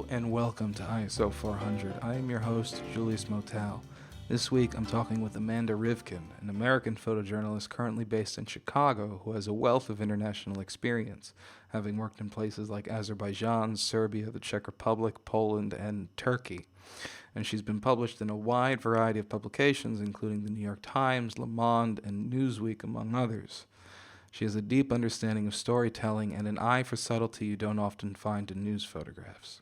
and welcome to ISO 400. I am your host, Julius Motal. This week I'm talking with Amanda Rivkin, an American photojournalist currently based in Chicago who has a wealth of international experience, having worked in places like Azerbaijan, Serbia, the Czech Republic, Poland, and Turkey. And she's been published in a wide variety of publications, including the New York Times, Monde and Newsweek, among others. She has a deep understanding of storytelling and an eye for subtlety you don't often find in news photographs.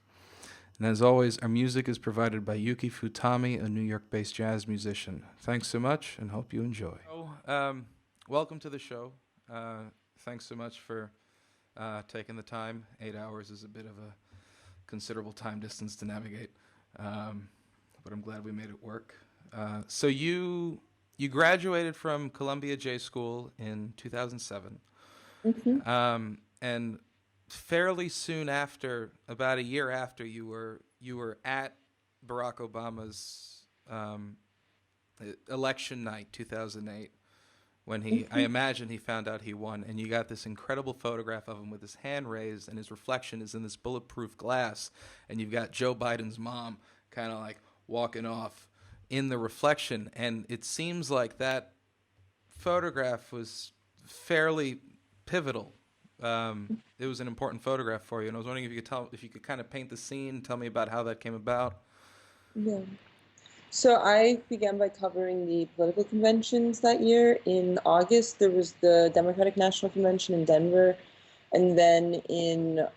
And as always, our music is provided by Yuki Futami, a New York-based jazz musician. Thanks so much, and hope you enjoy. Welcome to the show. Thanks so much for taking the time. 8 hours is a bit of a considerable time distance to navigate, but I'm glad we made it work. So you graduated from Columbia J School in 2007, and fairly soon after, about a year after, you were at Barack Obama's election night, 2008, when I imagine he found out he won, and you got this incredible photograph of him with his hand raised, and his reflection is in this bulletproof glass, and you've got Joe Biden's mom kind of like walking off in the reflection, and it seems like that photograph was fairly pivotal. It was an important photograph for you, and I was wondering if you could kind of paint the scene, tell me about how that came about. Yeah. So I began by covering the political conventions that year. In August, there was the Democratic National Convention in Denver, and then in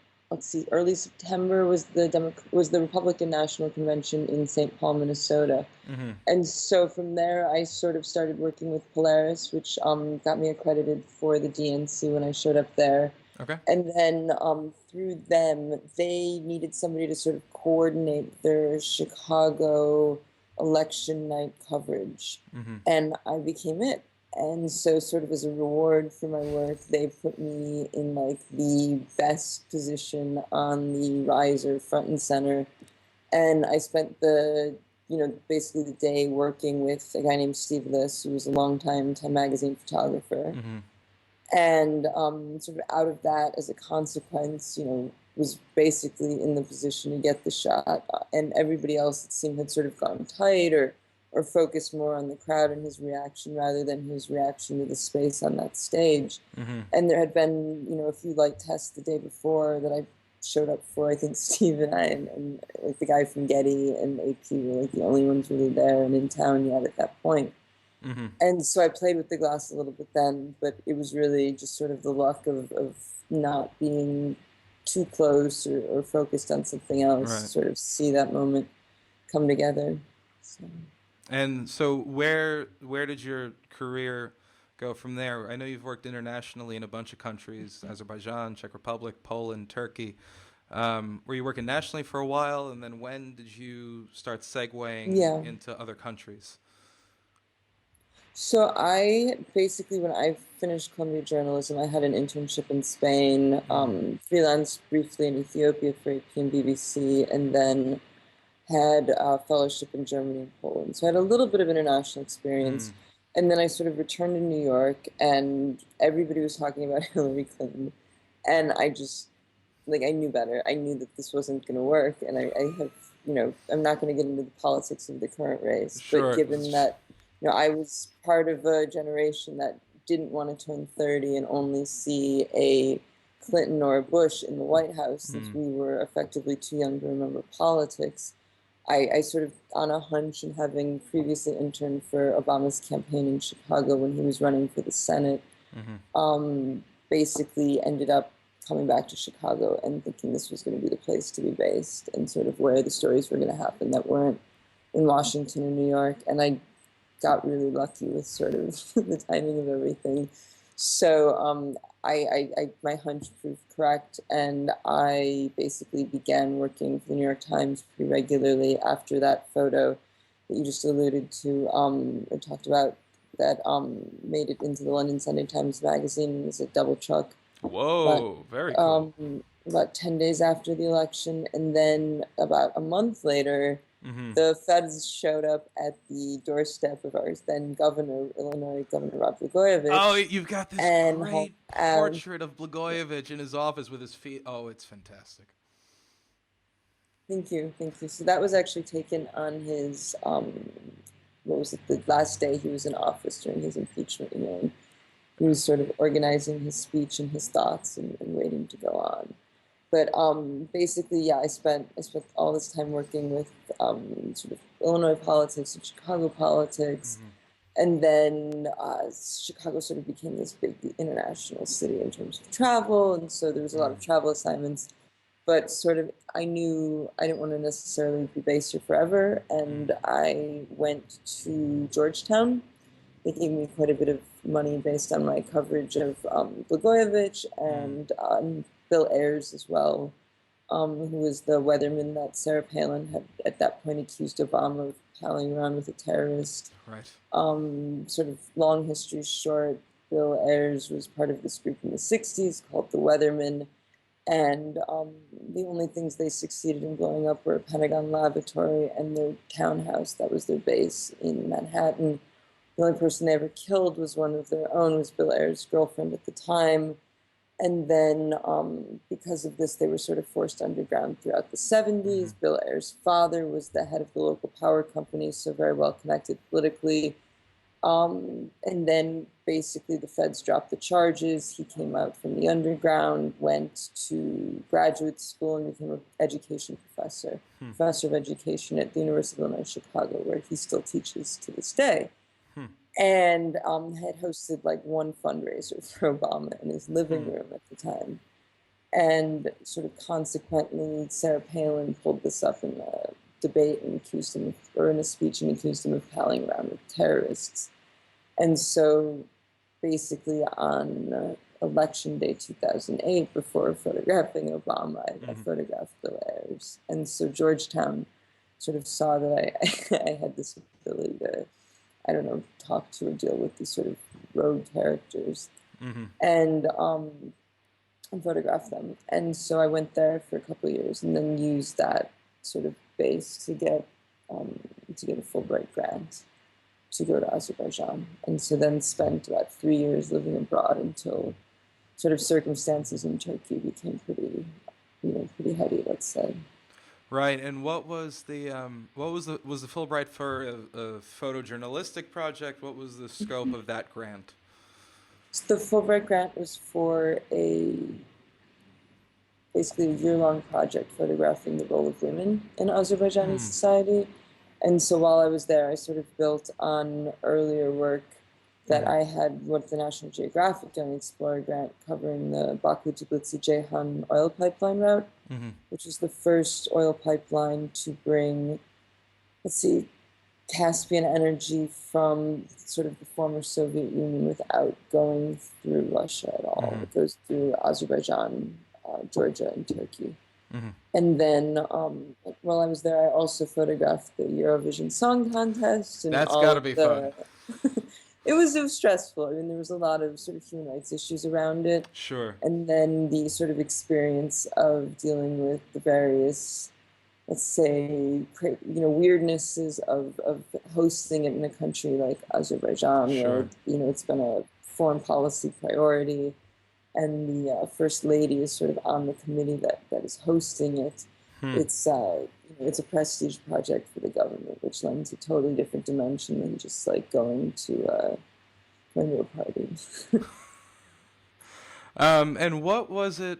early September was the Republican National Convention in St. Paul, Minnesota. Mm-hmm. And so from there, I sort of started working with Polaris, which got me accredited for the DNC when I showed up there. Okay. And then through them, they needed somebody to sort of coordinate their Chicago election night coverage. Mm-hmm. And I became it. And so sort of as a reward for my work, they put me in like the best position on the riser front and center. And I spent basically the day working with a guy named Steve Liss, who was a longtime Time magazine photographer. Mm-hmm. And sort of out of that, as a consequence, was basically in the position to get the shot. And everybody else, it seemed, had sort of gone tight or focused more on the crowd and his reaction rather than his reaction to the space on that stage. Mm-hmm. And there had been, a few light tests the day before that I showed up for. I think Steve and I and like the guy from Getty and AP were like the only ones really there and in town yet at that point. Mm-hmm. And so I played with the glass a little bit then, but it was really just sort of the luck of not being too close or focused on something else, right. Sort of see that moment come together. And so where did your career go from there? I know you've worked internationally in a bunch of countries, Azerbaijan, Czech Republic, Poland, Turkey. Were you working nationally for a while? And then when did you start segueing into other countries? So I basically, when I finished Columbia Journalism, I had an internship in Spain, freelance briefly in Ethiopia for AP and BBC, and then had a fellowship in Germany and Poland. So I had a little bit of international experience. And then I sort of returned to New York, and everybody was talking about Hillary Clinton. And I just, I knew better. I knew that this wasn't going to work. And I have, I'm not going to get into the politics of the current race. Sure. But given that, I was part of a generation that didn't want to turn 30 and only see a Clinton or a Bush in the White House, since we were effectively too young to remember politics. I sort of, on a hunch and having previously interned for Obama's campaign in Chicago when he was running for the Senate, basically ended up coming back to Chicago and thinking this was going to be the place to be based and sort of where the stories were going to happen that weren't in Washington or New York. And I got really lucky with sort of the timing of everything. So my hunch proved correct, and I basically began working for the New York Times pretty regularly after that photo that you just alluded to or talked about that made it into the London Sunday Times magazine. It was a double chuck. Whoa, very cool. About 10 days after the election, and then about a month later, the feds showed up at the doorstep of our then governor, Illinois Governor Rod Blagojevich. Oh, you've got this great portrait of Blagojevich in his office with his feet. Oh, it's fantastic. Thank you, thank you. So that was actually taken on his, what was it, the last day he was in office during his impeachment hearing. He was sort of organizing his speech and his thoughts and waiting to go on. But basically, yeah, I spent all this time working with sort of Illinois politics and Chicago politics, and then Chicago sort of became this big international city in terms of travel, and so there was a lot of travel assignments. But sort of, I knew I didn't want to necessarily be based here forever, and I went to Georgetown. They gave me quite a bit of money based on my coverage of Blagojevich and Bill Ayers as well, who was the weatherman that Sarah Palin had at that point accused Obama of palling around with a terrorist. Right. Sort of long history short, Bill Ayers was part of this group in the 60s called the Weathermen. And the only things they succeeded in blowing up were a Pentagon lavatory and their townhouse that was their base in Manhattan. The only person they ever killed was one of their own, was Bill Ayers' girlfriend at the time. And then because of this, they were sort of forced underground throughout the 70s. Bill Ayers' father was the head of the local power company, so very well connected politically. And then basically the feds dropped the charges. He came out from the underground, went to graduate school and became an education professor, professor of education at the University of Illinois, Chicago, where he still teaches to this day. And had hosted like one fundraiser for Obama in his living room at the time. And sort of consequently, Sarah Palin pulled this up in a debate and accused him, or in a speech, and accused him of palling around with terrorists. And so basically on election day 2008, before photographing Obama, I photographed Bill Ayers. And so Georgetown sort of saw that I had this ability to, I don't know, talk to or deal with these sort of rogue characters and photograph them. And so I went there for a couple of years and then used that sort of base to get a Fulbright grant to go to Azerbaijan. And so then spent about 3 years living abroad until sort of circumstances in Turkey became pretty heady, let's say. Right, and what was the Fulbright for a photojournalistic project? What was the scope of that grant? So the Fulbright grant was for basically a year-long project photographing the role of women in Azerbaijani society. And so while I was there, I sort of built on earlier work that I had with the National Geographic Young Explorer grant covering the Baku-Tbilisi-Ceyhan oil pipeline route, which was the first oil pipeline to bring, Caspian energy from sort of the former Soviet Union without going through Russia at all. It goes through Azerbaijan, Georgia, and Turkey. And then while I was there, I also photographed the Eurovision Song Contest. And that's got to be fun. It was stressful. I mean, there was a lot of sort of human rights issues around it. Sure. And then the sort of experience of dealing with the various, let's say, weirdnesses of hosting it in a country like Azerbaijan, where, it's been a foreign policy priority. And the First Lady is sort of on the committee that is hosting it. It's a prestige project for the government, which lends a totally different dimension than just like going to a party. And what was it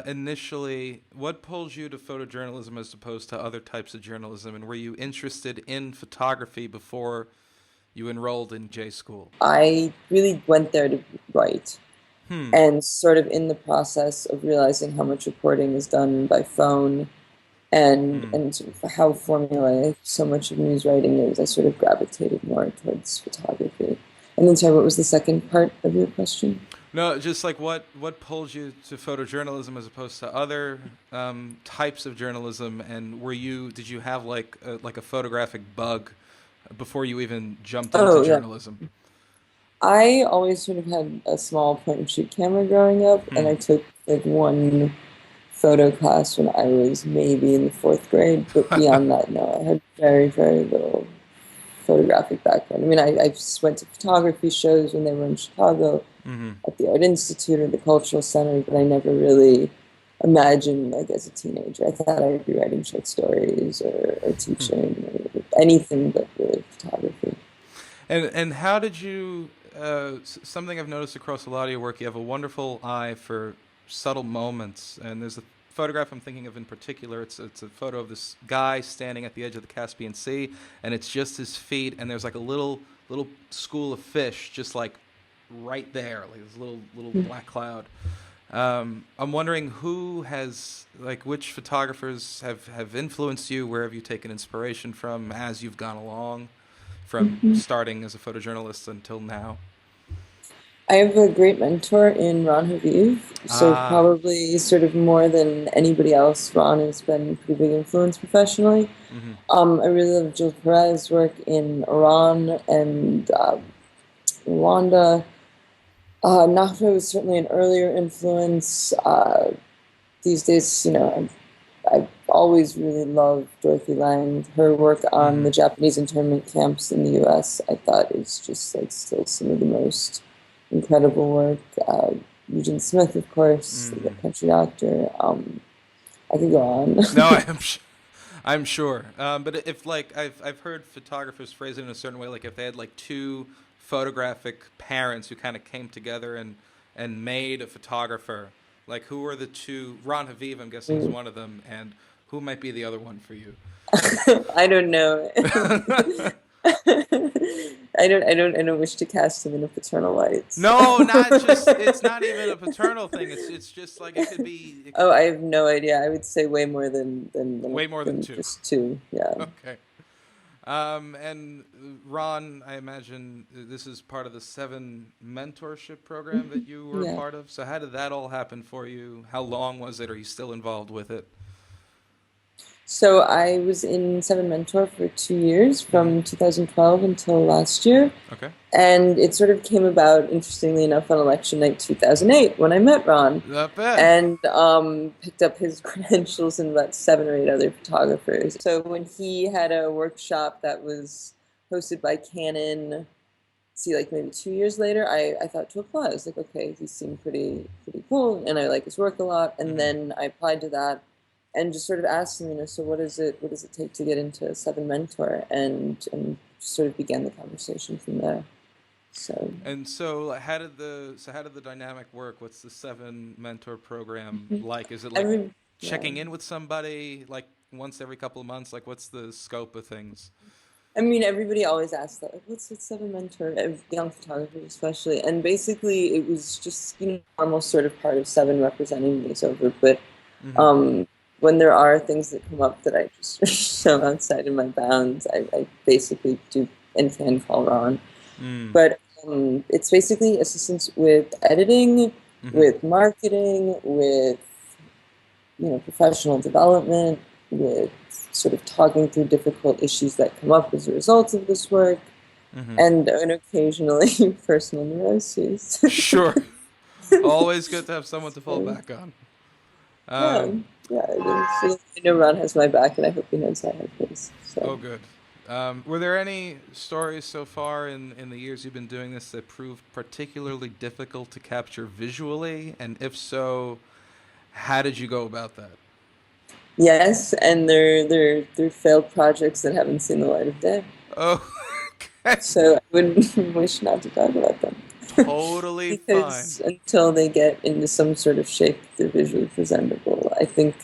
initially? What pulled you to photojournalism as opposed to other types of journalism? And were you interested in photography before you enrolled in J school? I really went there to write. And sort of in the process of realizing how much reporting is done by phone and sort of how formulaic so much of news writing is, I sort of gravitated more towards photography. And then, sorry, what was the second part of your question? No, just like what pulled you to photojournalism as opposed to other types of journalism, and did you have like a photographic bug before you even jumped into journalism? I always sort of had a small point-and-shoot camera growing up, and I took like one photo class when I was maybe in the 4th grade, but beyond that, no, I had very, very little photographic background. I mean, I went to photography shows when they were in Chicago at the Art Institute or the Cultural Center, but I never really imagine, like, as a teenager. I thought I'd be writing short stories or teaching or anything but really photography. And how did you? Something I've noticed across a lot of your work, you have a wonderful eye for subtle moments. And there's a photograph I'm thinking of in particular. It's a photo of this guy standing at the edge of the Caspian Sea, and it's just his feet, and there's like a little school of fish just like right there, like this little black cloud. I'm wondering who has, like, which photographers have influenced you? Where have you taken inspiration from as you've gone along, from starting as a photojournalist until now? I have a great mentor in Ron Haviv, so probably sort of more than anybody else, Ron has been a pretty big influence professionally. I really love Jill Perez's work in Iran and Rwanda. Nahra was certainly an earlier influence. These days, I've always really loved Dorothy Lang. Her work on the Japanese internment camps in the U.S., I thought, is just like still some of the most incredible work. Eugene Smith, of course, the country doctor. I could go on. No, I'm sure. But if, like, I've heard photographers phrase it in a certain way, like if they had like two photographic parents who kind of came together and made a photographer, like who are the two? Ron Haviv, I'm guessing, is one of them, and who might be the other one for you? I don't know. I don't wish to cast him in a paternal light. No, not just. It's not even a paternal thing. It's just like it could be. I have no idea. I would say way more than way more than two. Just two. Yeah. Okay. And Ron, I imagine this is part of the 7 mentorship program that you were a part of. So how did that all happen for you? How long was it? Are you still involved with it? So I was in 7 Mentor for 2 years, from 2012 until last year. Okay. And it sort of came about, interestingly enough, on election night 2008 when I met Ron. Not bad. And picked up his credentials and about 7 or 8 other photographers. So when he had a workshop that was hosted by Canon, like maybe 2 years later, I thought to apply. I was like, okay, he seemed pretty cool, and I like his work a lot. And then I applied to that. And just sort of asked him, so what does it take to get into 7 Mentor, and sort of began the conversation from there. So how did the dynamic work? What's the 7 Mentor program like? Is it like checking in with somebody like once every couple of months? Like, what's the scope of things? I mean, everybody always asks that, like, what's 7 Mentor, young photographers especially. And basically it was just, normal sort of part of 7 representing these over, but when there are things that come up that I just show outside of my bounds, I basically do and can call Ron. But it's basically assistance with editing, with marketing, with professional development, with sort of talking through difficult issues that come up as a result of this work, and occasionally personal neuroses. Sure. Always good to have someone to fall back on. Yeah, it is. I know Ron has my back, and I hope he knows I have his. So. Oh, good. Were there any stories so far in the years you've been doing this that proved particularly difficult to capture visually? And if so, how did you go about that? Yes, and they're failed projects that haven't seen the light of day. Oh, okay. So I wouldn't wish not to talk about them. Totally because fine. Until they get into some sort of shape they're visually presentable, I think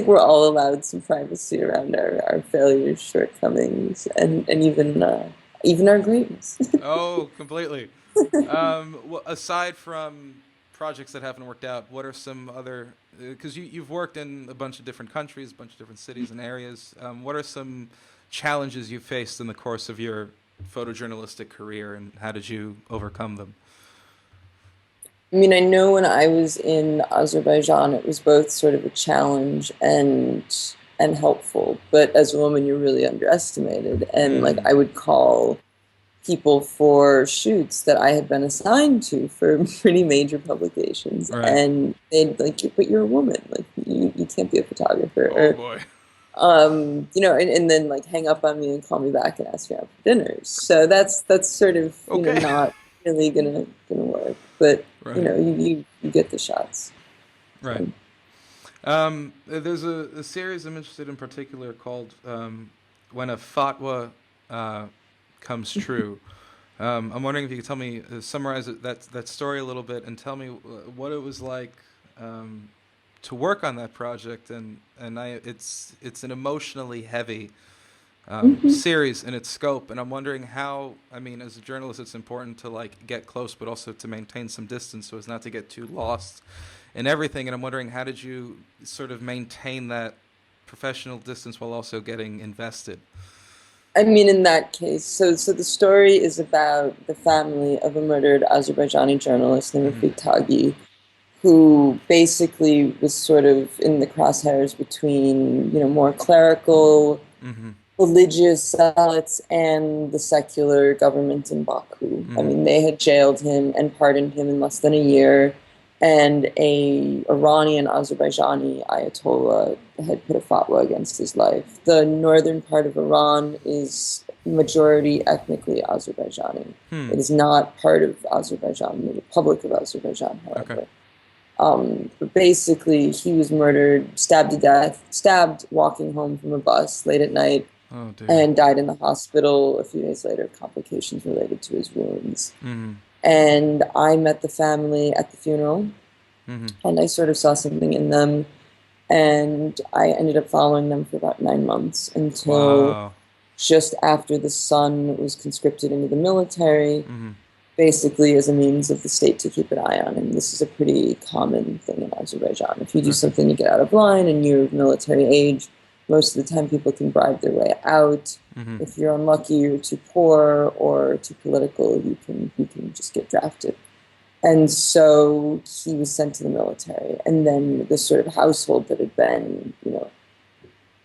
we're all allowed some privacy around our failures, shortcomings, and even our greatness. Oh, completely. Well, aside from projects that haven't worked out, what are some other? Because you've worked in a bunch of different countries, a bunch of different cities and areas. What are some challenges you faced in the course of your photojournalistic career, and how did you overcome them? I mean, I know when I was in Azerbaijan, it was both sort of a challenge and helpful. But as a woman, you're really underestimated. And like, I would call people for shoots that I had been assigned to for pretty major publications, and they'd like, but you're a woman, like you can't be a photographer. Oh boy. And then like hang up on me and call me back and ask me out for dinners. So that's sort of not really gonna work. But you get the shots. Right. There's a series I'm interested in particular called When a Fatwa Comes True. I'm wondering if you could tell me, summarize that story a little bit and tell me what it was like to work on that project. It's an emotionally heavy series in its scope, and I'm wondering how, I mean, as a journalist, it's important to like get close, but also to maintain some distance so as not to get too lost in everything. And I'm wondering, how did you sort of maintain that professional distance while also getting invested? I mean, in that case, so the story is about the family of a murdered Azerbaijani journalist named Futami, who basically was sort of in the crosshairs between, more clerical, religious zealots and the secular government in Baku. I mean, they had jailed him and pardoned him in less than a year, and a Iranian Azerbaijani Ayatollah had put a fatwa against his life. The northern part of Iran is majority ethnically Azerbaijani. It is not part of Azerbaijan, the Republic of Azerbaijan, however. Okay. But basically, he was murdered, stabbed to death, stabbed walking home from a bus late at night, and died in the hospital a few days later of complications related to his wounds. And I met the family at the funeral, and I sort of saw something in them, and I ended up following them for about 9 months until just after the son was conscripted into the military, basically as a means of the state to keep an eye on him. This is a pretty common thing in Azerbaijan. If you do something to get out of line and you're of military age, most of the time people can bribe their way out. If you're unlucky or too poor or too political, you can just get drafted. And so he was sent to the military. And then the sort of household that had been,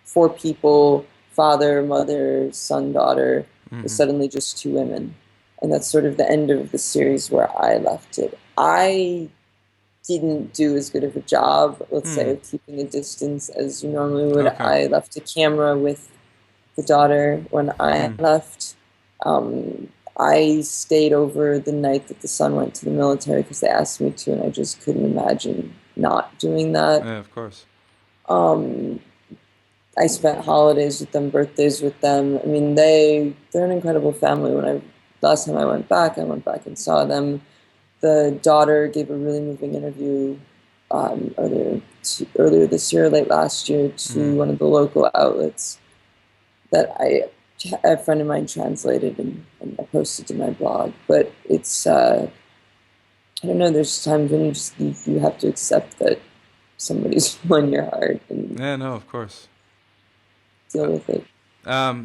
4 people, father, mother, son, daughter, was suddenly just 2 women. And that's sort of the end of the series where I left it. I didn't do as good of a job, let's say, of keeping a distance as you normally would. Okay. I left a camera with the daughter when I left. I stayed over the night that the son went to the military because they asked me to, and I just couldn't imagine not doing that. Yeah, of course. I spent holidays with them, birthdays with them. I mean, they're an incredible family. Last time I went back and saw them. The daughter gave a really moving interview earlier this year, late last year, to one of the local outlets that a friend of mine translated and I posted to my blog. But it's, I don't know, there's times when you have to accept that somebody's won your heart. And yeah, no, of course. Deal with it.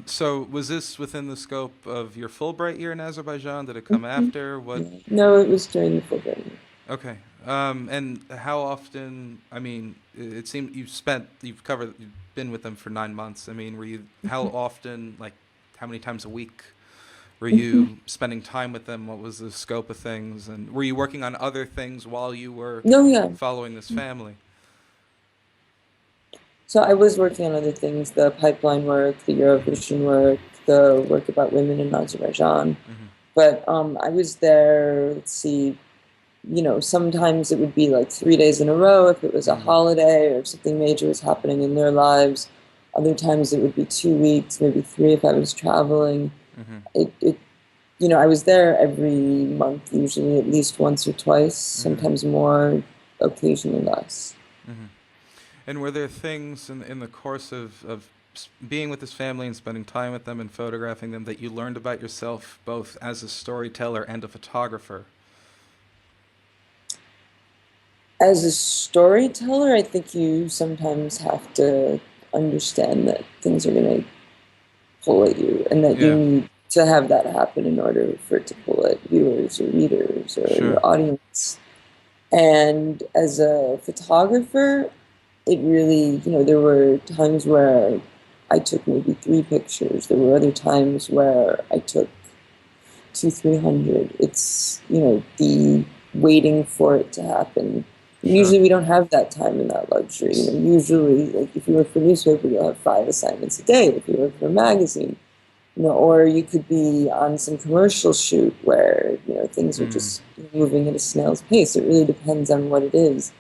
So was this within the scope of your Fulbright year in Azerbaijan? Did it come after? What? No, it was during the Fulbright year. Okay. And how often, I mean, it seemed you've been with them for 9 months. I mean, how often, like how many times a week were you spending time with them? What was the scope of things? And were you working on other things while you were following this family? So I was working on other things, the pipeline work, the Eurovision work, the work about women in Azerbaijan. But I was there, let's see, sometimes it would be like 3 days in a row if it was a holiday or if something major was happening in their lives. Other times it would be 2 weeks, maybe 3 if I was traveling. I was there every month, usually at least once or twice, sometimes more, occasionally less. And were there things in the course of being with this family and spending time with them and photographing them that you learned about yourself, both as a storyteller and a photographer? As a storyteller, I think you sometimes have to understand that things are going to pull at you and that you need to have that happen in order for it to pull at viewers or readers or your audience. And as a photographer, it really, there were times where I took maybe 3 pictures. There were other times where I took 200-300. It's, the waiting for it to happen. Usually we don't have that time and that luxury. Usually, like if you work for a newspaper, you'll have 5 assignments a day. If you work for a magazine, or you could be on some commercial shoot where, things are just moving at a snail's pace. It really depends on what it is.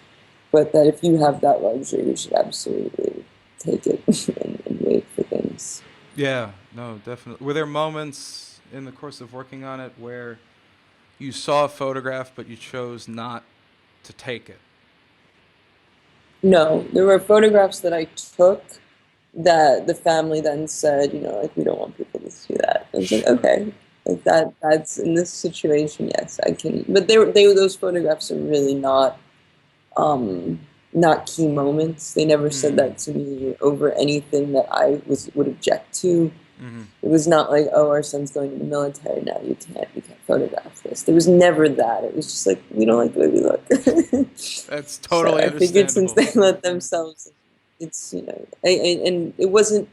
but that if you have that luxury, you should absolutely take it and wait for things. Yeah, no, definitely. Were there moments in the course of working on it where you saw a photograph but you chose not to take it? No, there were photographs that I took that the family then said, like, we don't want people to see that. I was like, okay, like that's in this situation, yes, I can. But those photographs are really not key moments. They never said that to me over anything that I would object to. It was not like, oh, our son's going to the military now, you can't photograph this. There was never that. It was just like, we don't like the way we look. That's totally so I understandable. figured since they let themselves, it's, and it wasn't,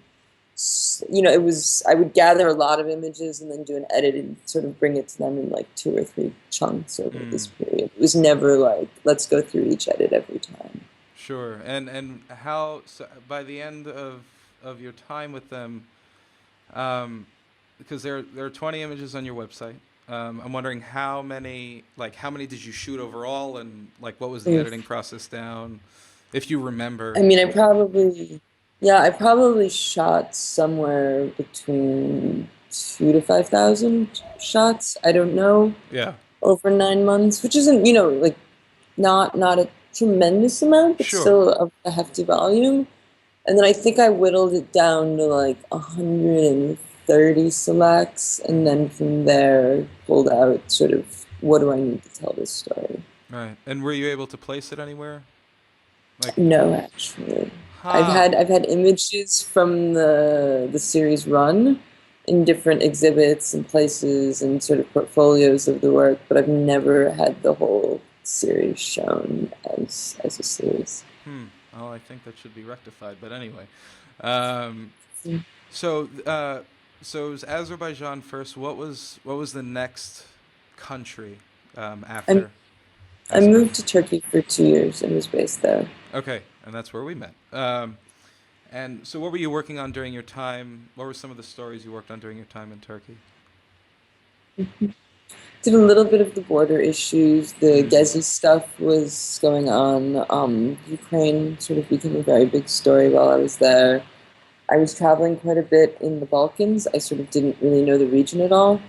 it was, I would gather a lot of images and then do an edit and sort of bring it to them in like 2 or 3 chunks over this period. It was never like, let's go through each edit every time. Sure. And how, so by the end of your time with them, because there are 20 images on your website. I'm wondering how many did you shoot overall, and like what was the editing process down, if you remember? I mean, I probably shot somewhere between 2,000 to 5,000 shots. I don't know. Yeah. Over 9 months, which isn't, like not a tremendous amount, but Sure. still a hefty volume. And then I think I whittled it down to like 130 selects, and then from there pulled out sort of, what do I need to tell this story? Right. And were you able to place it anywhere? No, actually. I've had images from the series run in different exhibits and places and sort of portfolios of the work, but I've never had the whole series shown as a series. Oh, I think that should be rectified. But anyway, so it was Azerbaijan first. What was the next country after? I moved to Turkey for 2 years and was based there. Okay, and that's where we met. And so what were you working on during your time? What were some of the stories you worked on during your time in Turkey? Did a little bit of the border issues. The Gezi stuff was going on. Ukraine sort of became a very big story while I was there. I was traveling quite a bit in the Balkans. I sort of didn't really know the region at all,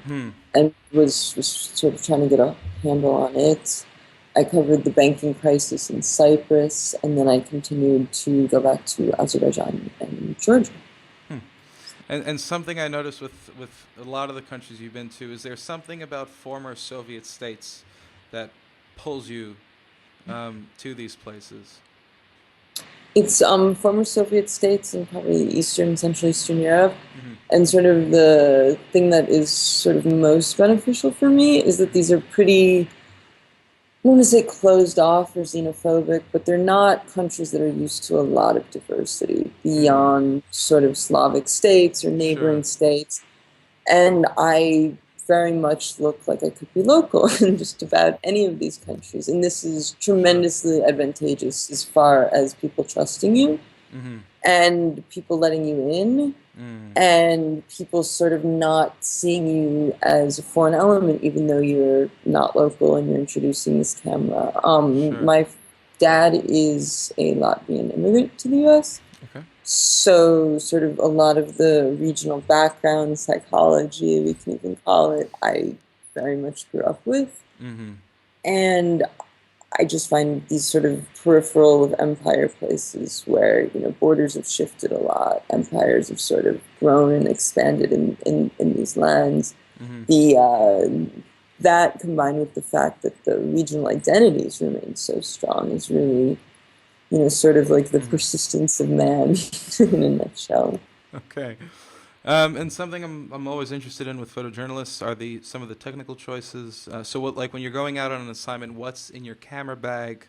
and was sort of trying to get a handle on it. I covered the banking crisis in Cyprus, and then I continued to go back to Azerbaijan and Georgia. And something I noticed with a lot of the countries you've been to, is there something about former Soviet states that pulls you to these places? It's former Soviet states and probably Eastern and Central Eastern Europe. And sort of the thing that is sort of most beneficial for me is that these are pretty, I don't want to say closed off or xenophobic, but they're not countries that are used to a lot of diversity beyond sort of Slavic states or neighboring states. And I very much look like I could be local in just about any of these countries. And this is tremendously advantageous as far as people trusting you and people letting you in and people sort of not seeing you as a foreign element, even though you're not local and you're introducing this camera. My dad is a Latvian immigrant to the U.S. Okay. So sort of a lot of the regional background, psychology, we can even call it, I very much grew up with. And I just find these sort of peripheral of empire places where, borders have shifted a lot. Empires have sort of grown and expanded in these lands. That combined with the fact that the regional identities remain so strong is really, sort of like the persistence of man in a nutshell. Okay. And something I'm always interested in with photojournalists are some of the technical choices. So when you're going out on an assignment, what's in your camera bag?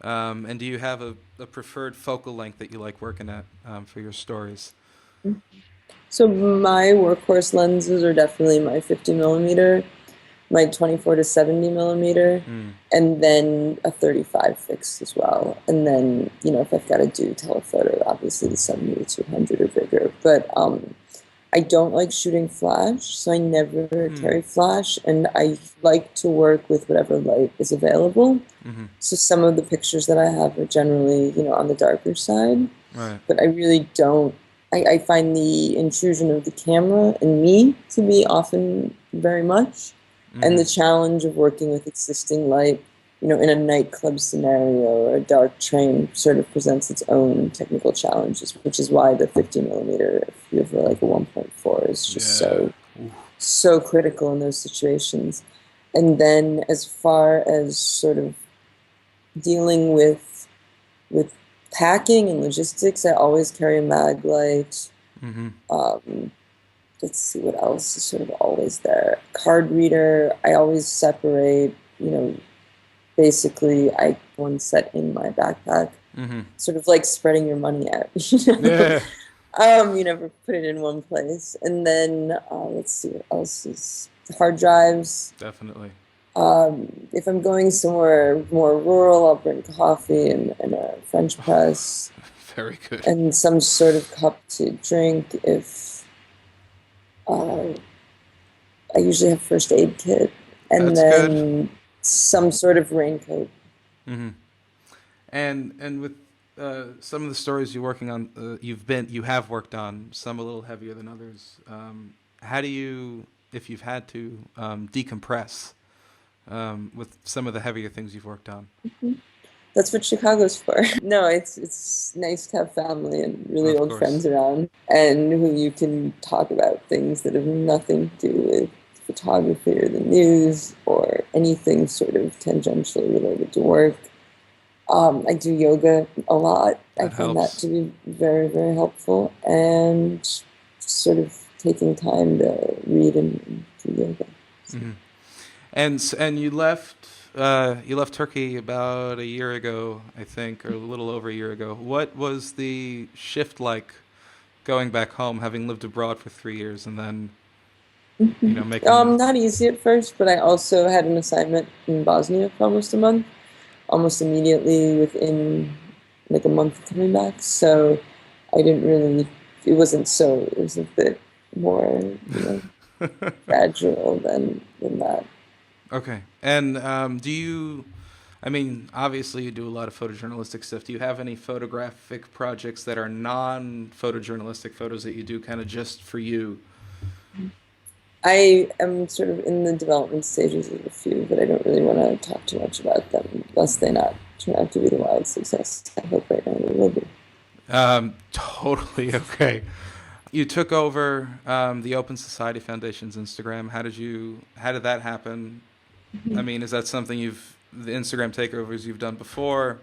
And do you have a preferred focal length that you like working at for your stories? So my workhorse lenses are definitely my 50 millimeter, my 24 to 70 millimeter, and then a 35 fixed as well. And then, if I've got to do telephoto, obviously the 70 to 200 or bigger. But I don't like shooting flash, so I never carry flash, and I like to work with whatever light is available. So some of the pictures that I have are generally, on the darker side. Right. But I really don't. I find the intrusion of the camera in me to be often very much, and the challenge of working with existing light, in a nightclub scenario or a dark train sort of presents its own technical challenges, which is why the 50 millimeter, if you have like a 1.4, is just so critical in those situations. And then as far as sort of dealing with packing and logistics, I always carry a mag light. Let's see what else is sort of always there. Card reader, I always separate, basically I one set in my backpack, sort of like spreading your money out. You never put it in one place. And then let's see what else is. Hard drives. Definitely. If I'm going somewhere more rural, I'll bring coffee and a French press. Very good. And some sort of cup to drink. If I usually have first aid kit, and That's then good. Some sort of raincoat. And with some of the stories you're working on, you have worked on, some a little heavier than others. How do you, if you've had to, decompress with some of the heavier things you've worked on? That's what Chicago's for. No, it's nice to have family and really old friends around, and who you can talk about things that have nothing to do with photography or the news or anything sort of tangentially related to work. I do yoga a lot. I find that to be very, very helpful, and sort of taking time to read and do yoga. So. And you left Turkey about a year ago, I think, or a little over a year ago. What was the shift like going back home, having lived abroad for 3 years, and then making not easy at first, but I also had an assignment in Bosnia for almost a month, almost immediately within like a month of coming back. So I didn't really. It was a bit more gradual than that. Okay. And obviously you do a lot of photojournalistic stuff. Do you have any photographic projects that are non-photojournalistic photos that you do kind of just for you? I am sort of in the development stages of a few, but I don't really want to talk too much about them, lest they not turn out to be the wild success I hope right now they will be. Totally okay. You took over the Open Society Foundation's Instagram. How did that happen? I mean, is that something the Instagram takeovers you've done before?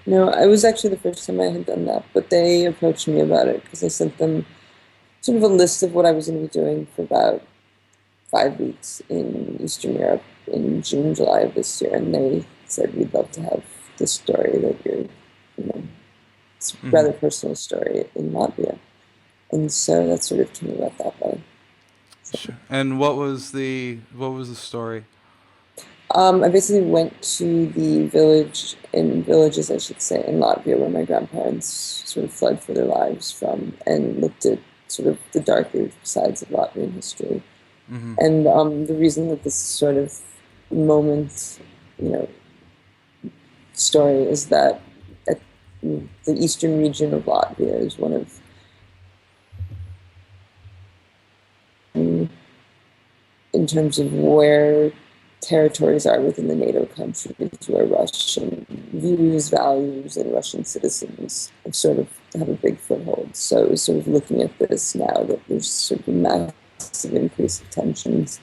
No, it was actually the first time I had done that, but they approached me about it because I sent them sort of a list of what I was going to be doing for about 5 weeks in Eastern Europe in June, July of this year, and they said, we'd love to have this story that it's a rather personal story in Latvia. And so that sort of came about that way. So. Sure. And what was the story? I basically went to the villages, I should say, in Latvia where my grandparents sort of fled for their lives from, and looked at sort of the darker sides of Latvian history. And the reason that this sort of moment, story is that the eastern region of Latvia is one of in terms of where territories are within the NATO countries, where Russian views, values, and Russian citizens have a big foothold. So it was sort of looking at this now that there's sort of a massive increase of tensions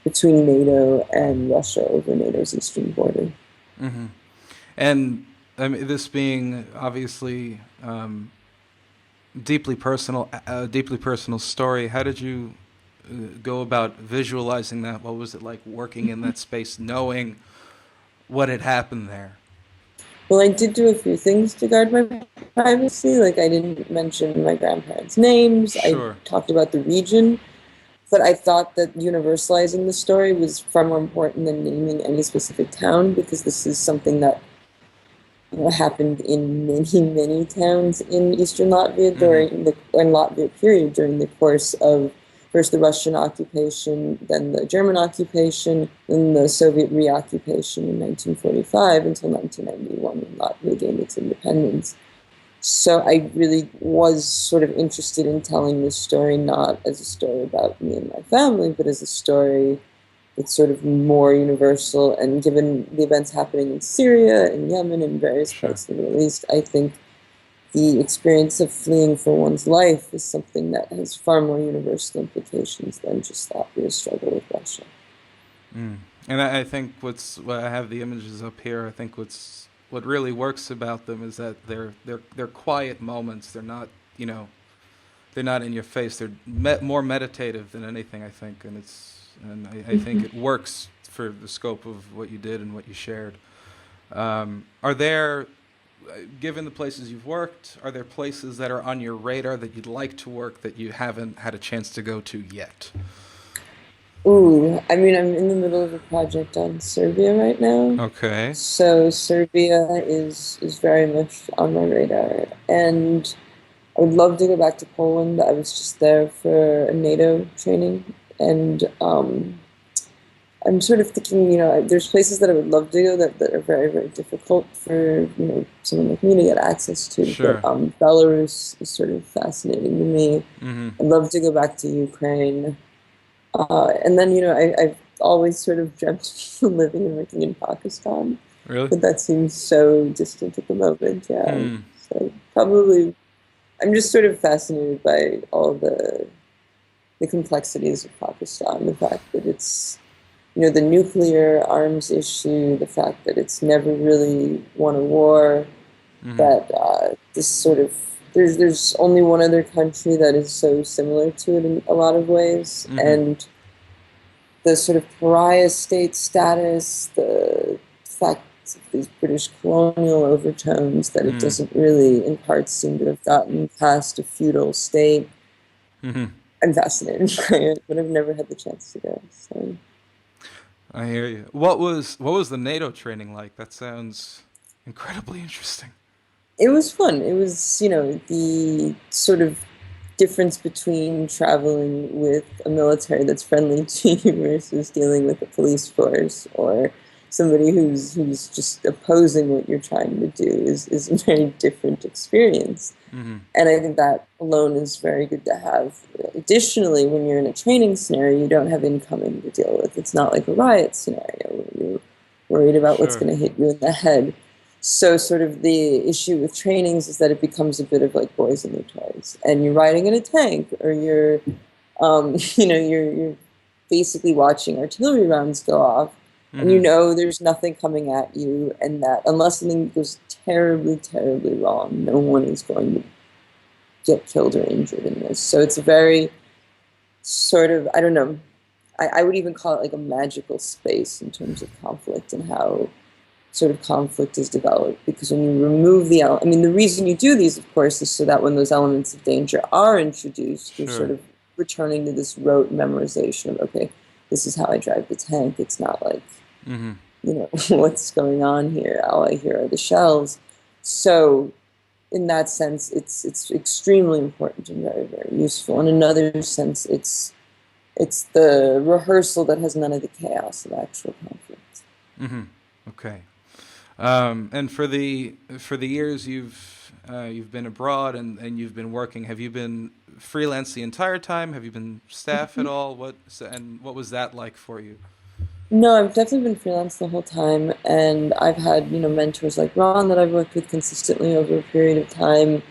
between NATO and Russia over NATO's eastern border. And I mean, this being obviously deeply personal story, how did you go about visualizing that? What was it like working in that space, knowing what had happened there? Well, I did do a few things to guard my privacy. Like, I didn't mention my grandparents' names. Sure. I talked about the region. But I thought that universalizing the story was far more important than naming any specific town, because this is something that happened in many, many towns in eastern Latvia in Latvia period during the course of first the Russian occupation, then the German occupation, then the Soviet reoccupation in 1945 until 1991 when Latvia gained its independence. So I really was sort of interested in telling this story not as a story about me and my family, but as a story that's sort of more universal. And given the events happening in Syria and Yemen and various parts of the Middle East, I think the experience of fleeing for one's life is something that has far more universal implications than just Latvia's struggle with Russia. And I think I have the images up here. I think what really works about them is that they're quiet moments. They're not, they're not in your face. They're more meditative than anything, I think, and I think it works for the scope of what you did and what you shared. Are there, given the places you've worked, are there places that are on your radar that you'd like to work that you haven't had a chance to go to yet? Ooh, I mean, I'm in the middle of a project on Serbia right now. Okay. So Serbia is very much on my radar. And I would love to go back to Poland. I was just there for a NATO training. And I'm sort of thinking, there's places that I would love to go that are very, very difficult for, someone like me to get access to. Sure. But Belarus is sort of fascinating to me. I'd love to go back to Ukraine. And then, I've always sort of dreamt of living and working in Pakistan. Really? But that seems so distant at the moment, yeah. So probably, I'm just sort of fascinated by all the complexities of Pakistan, the fact that it's, the nuclear arms issue, the fact that it's never really won a war, that this sort of, there's only one other country that is so similar to it in a lot of ways, and the sort of pariah state status, the fact of these British colonial overtones, that it doesn't really, in parts, seem to have gotten past a feudal state. I'm fascinated by it, but I've never had the chance to go. So. I hear you. What was the NATO training like? That sounds incredibly interesting. It was fun. It was, the sort of difference between traveling with a military that's friendly to you versus dealing with a police force or somebody who's just opposing what you're trying to do is a very different experience. And I think that alone is very good to have. Additionally, when you're in a training scenario, you don't have incoming to deal with. It's not like a riot scenario where you're worried about what's going to hit you in the head. So sort of the issue with trainings is that it becomes a bit of like boys and their toys, and you're riding in a tank, or you're, you're basically watching artillery rounds go off, and there's nothing coming at you, and that unless something goes terribly, terribly wrong, no one is going to get killed or injured in this. So it's a very sort of, I don't know, I would even call it like a magical space in terms of conflict and how sort of conflict is developed, because when you remove the reason you do these, of course, is so that when those elements of danger are introduced, you're sort of returning to this rote memorization of, okay, this is how I drive the tank. It's not like, what's going on here? All I hear are the shells. So in that sense, it's extremely important and very, very useful. In another sense, it's the rehearsal that has none of the chaos of actual conflict. Okay. And for the years you've been abroad and you've been working, have you been freelance the entire time? Have you been staff at all? What was that like for you? No, I've definitely been freelance the whole time, and I've had mentors like Ron that I've worked with consistently over a period of time,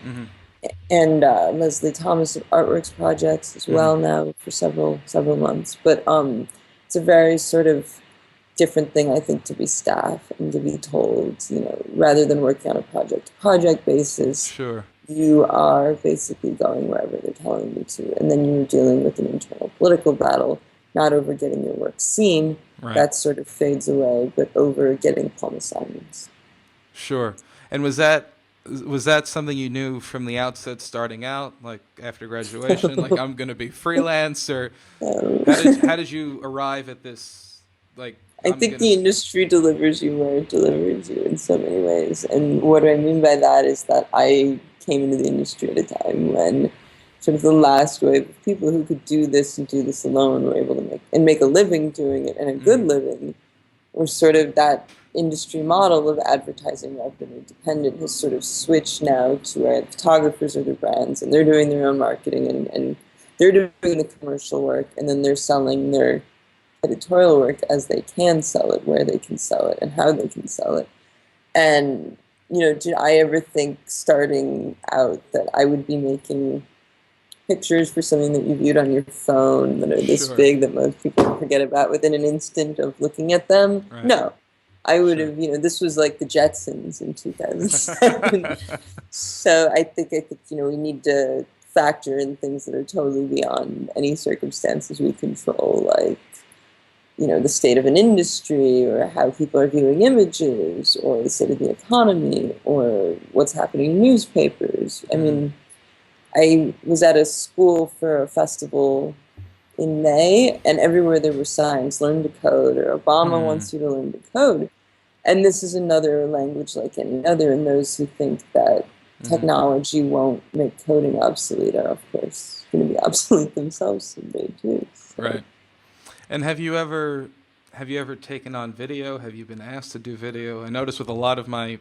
and Leslie Thomas of Artworks Projects as well now for several months. But it's a very sort of different thing, I think, to be staff and to be told, rather than working on a project-to-project basis. Sure. You are basically going wherever they're telling you to, and then you're dealing with an internal political battle, not over getting your work seen. Right. That sort of fades away, but over getting palm assignments. Sure. And was that something you knew from the outset, starting out, like after graduation, like I'm going to be freelance, or how did you arrive at this Like, I think the industry delivers you where it delivers you in so many ways. And what I mean by that is that I came into the industry at a time when sort of the last wave of people who could do this and do this alone were able to make a living doing it, and a good living, were sort of that industry model of advertising revenue dependent has sort of switched now to where photographers are the brands and they're doing their own marketing and they're doing the commercial work, and then they're selling their editorial work as they can sell it, where they can sell it, and how they can sell it. And, did I ever think starting out that I would be making pictures for something that you viewed on your phone that are this big that most people forget about within an instant of looking at them? Right. No. I would have, this was like the Jetsons in 2007. So I think, we need to factor in things that are totally beyond any circumstances we control, like, the state of an industry, or how people are viewing images, or the state of the economy, or what's happening in newspapers. I mean, I was at a school for a festival in May, and everywhere there were signs, learn to code, or Obama wants you to learn to code. And this is another language like any other, and those who think that technology won't make coding obsolete are, of course, going to be obsolete themselves someday too. So. Right. And have you ever taken on video? Have you been asked to do video? I notice with a lot of my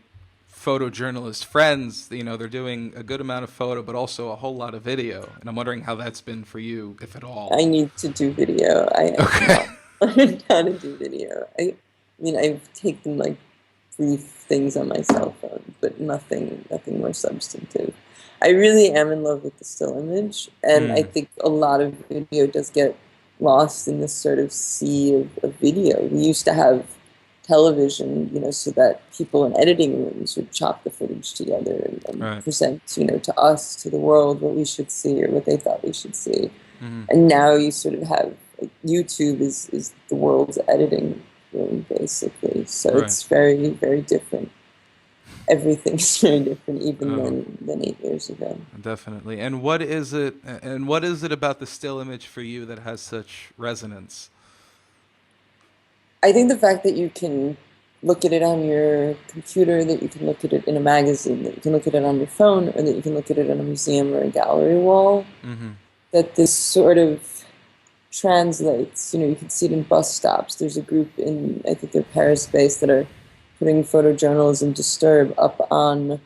photojournalist friends, they're doing a good amount of photo, but also a whole lot of video. And I'm wondering how that's been for you, if at all. I need to do video. I learned how to do video. I mean, I've taken like brief things on my cell phone, but nothing more substantive. I really am in love with the still image, and I think a lot of video does get lost in this sort of sea of video. We used to have television, so that people in editing rooms would chop the footage together and present, to us, to the world, what we should see or what they thought we should see. And now you sort of have, like, YouTube is the world's editing room, basically. So it's very, very different. Everything's very different, even than 8 years ago. Definitely. And what is it about the still image for you that has such resonance? I think the fact that you can look at it on your computer, that you can look at it in a magazine, that you can look at it on your phone, or that you can look at it on a museum or a gallery wall, that this sort of translates. You can see it in bus stops. There's a group in, I think they're Paris-based, that are putting photojournalism Disturb up on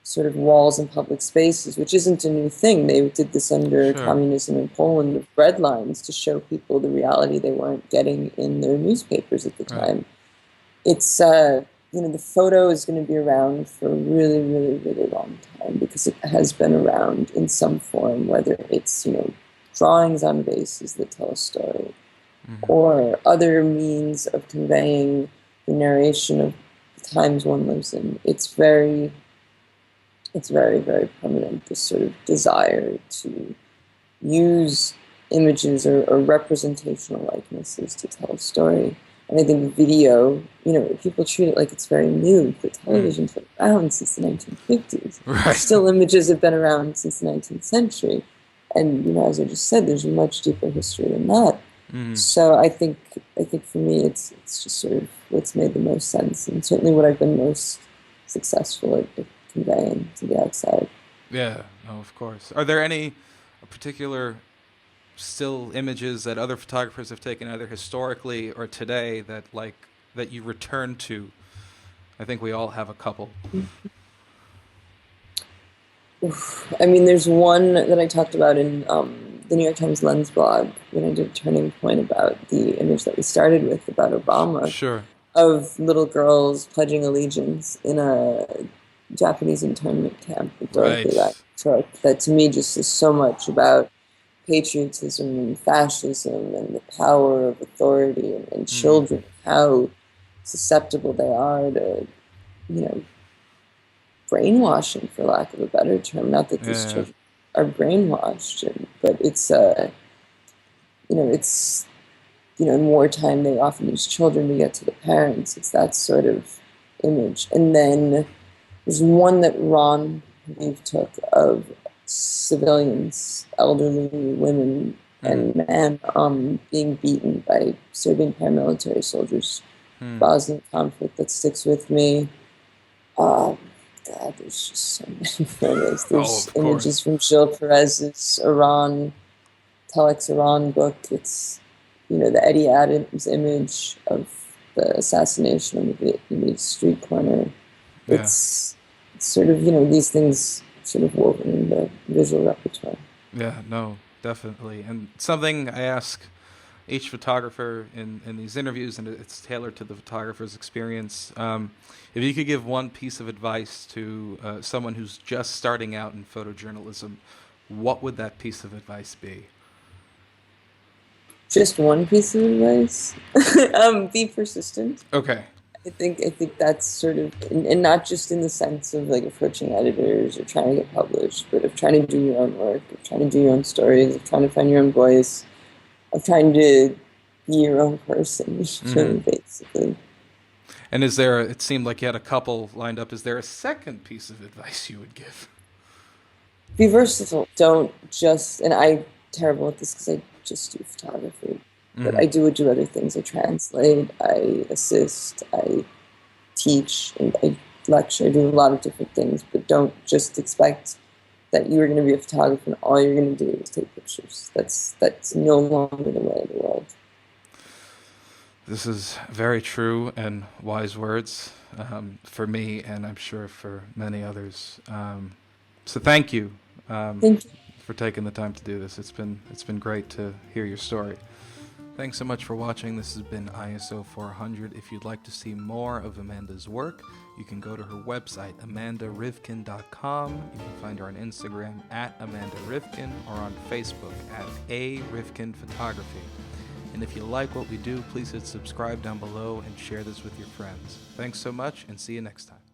sort of walls in public spaces, which isn't a new thing. They did this under communism in Poland with bread lines to show people the reality they weren't getting in their newspapers at the time. It's, the photo is going to be around for a really, really, really long time because it has been around in some form, whether it's, drawings on vases that tell a story or other means of conveying the narration of the times one lives in. It's very, very permanent, this sort of desire to use images or representational likenesses to tell a story. And I think video, people treat it like it's very new, but television's been around since the 1950s. Right. Still images have been around since the 19th century. And, as I just said, there's a much deeper history than that. So I think for me, it's just sort of what's made the most sense, and certainly what I've been most successful at conveying to the outside. Yeah, no, of course. Are there any particular still images that other photographers have taken, either historically or today, that you return to? I think we all have a couple. I mean, there's one that I talked about in the New York Times Lens blog when I did Turning Point about the image that we started with about Obama. Sure. Of little girls pledging allegiance in a Japanese internment camp that Dorothy took. That to me just is so much about patriotism and fascism and the power of authority and children, how susceptible they are to, brainwashing, for lack of a better term. Not that these children are brainwashed, but it's in wartime they often use children to get to the parents. It's that sort of image. And then there's one that Ron Reeve took of civilians, elderly women, and man, being beaten by Serbian paramilitary soldiers. Bosnian conflict that sticks with me. God, there's just so many photos. There's images from Gil Perez's Iran, Telex Iran book. It's, the Eddie Adams image of the assassination on the Vietnamese street corner. Yeah. It's sort of, these things sort of woven in the visual repertoire. Yeah, no, definitely. And something I ask each photographer in these interviews, and it's tailored to the photographer's experience. If you could give one piece of advice to someone who's just starting out in photojournalism, what would that piece of advice be? Just one piece of advice? Be persistent. Okay. I think that's sort of, and not just in the sense of like approaching editors or trying to get published, but of trying to do your own work, of trying to do your own stories, of trying to find your own voice, of trying to be your own person, basically. And it seemed like you had a couple lined up. Is there a second piece of advice you would give? Be versatile. Don't just, and I'm terrible at this because I just do photography, but I do other things. I translate, I assist, I teach, and I lecture. I do a lot of different things, but don't just expect that you are going to be a photographer and all you're going to do is take pictures. That's no longer the way of the world. This is very true and wise words for me, and I'm sure for many others. So thank you, Thank you for taking the time to do this. It's been great to hear your story. Thanks so much for watching. This has been ISO 400. If you'd like to see more of Amanda's work, you can go to her website, amandarivkin.com. You can find her on Instagram @Amanda Rivkin or on Facebook @A_Rivkin Photography. And if you like what we do, please hit subscribe down below and share this with your friends. Thanks so much, and see you next time.